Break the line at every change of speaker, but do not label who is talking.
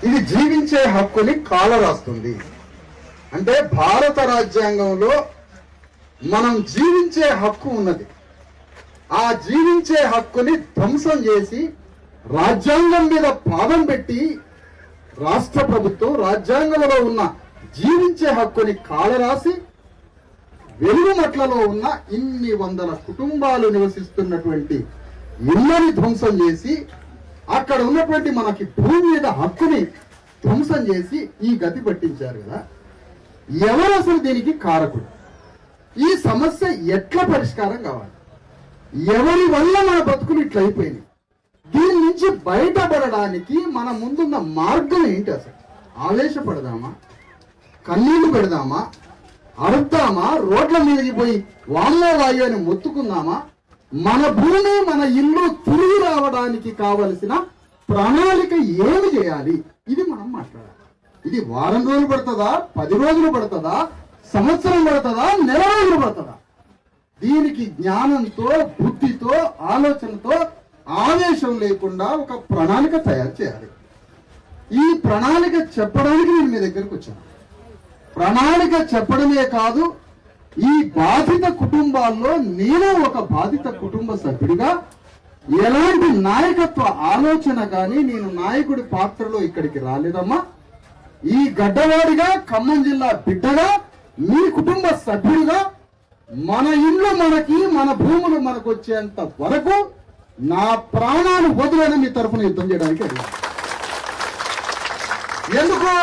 ఇది జీవించే హక్కుని కాలరాస్తుంది. అంటే భారత రాజ్యాంగంలో మనం జీవించే హక్కు ఉన్నది. ఆ జీవించే హక్కుని ధ్వంసం చేసి రాజ్యాంగం మీద పాదం పెట్టి రాష్ట్ర ప్రభుత్వం రాజ్యాంగంలో ఉన్న జీవించే హక్కుని కాలరాసి వెలుగుమట్లలో ఉన్న ఇన్ని వందల కుటుంబాలు నివసిస్తున్నటువంటి ఇళ్ళని ధ్వంసం చేసి అక్కడ ఉన్నటువంటి మనకి భూమి మీద హక్కుని ధ్వంసం చేసి ఈ గతి పట్టించారు కదా. ఎవరు అసలు దీనికి కారకుడు? ఈ సమస్య ఎట్లా పరిష్కారం కావాలి? ఎవరి వల్ల మన బతుకులు ఇట్లా అయిపోయినాయి? దీని నుంచి బయటపడడానికి మన ముందున్న మార్గం ఏంటి? అసలు ఆవేశపడదామా, కన్నీళ్లు పెడదామా, అరుద్దామా, రోడ్ల మీదకి పోయి వామ్మో వాయు అని మొత్తుకుందామా? మన భూమి మన ఇల్లు తిరిగి రావడానికి కావలసిన ప్రణాళిక ఏమి చేయాలి? ఇది మనం మాట్లాడాలి. ఇది వారం రోజులు పడుతుందా, 10 రోజులు పడుతుందా, సంవత్సరం పడుతుందా, నెల రోజులు పడుతుందా? దీనికి జ్ఞానంతో, బుద్ధితో, ఆలోచనతో, ఆవేశం లేకుండా ఒక ప్రణాళిక తయారు చేయాలి. ఈ ప్రణాళిక చెప్పడానికి నేను మీ దగ్గరకు వచ్చాను. ప్రణాళిక చెప్పడమే కాదు, ఈ బాధిత కుటుంబాల్లో నేను ఒక బాధిత కుటుంబ సభ్యుడిగా ఎలాంటి నాయకత్వ ఆలోచన కానీ నేను నాయకుడి పాత్రలో ఇక్కడికి రాలేదమ్మా. ఈ గడ్డవాడిగా, ఖమ్మం జిల్లా బిడ్డగా, మీ కుటుంబ సభ్యుడిగా మన ఇల్లు మనకి, మన భూములు మనకు వచ్చేంత వరకు నా ప్రాణాలు వదిలేని మీ తరఫున యుద్ధం చేయడానికి అడిగాను. ఎందుకు?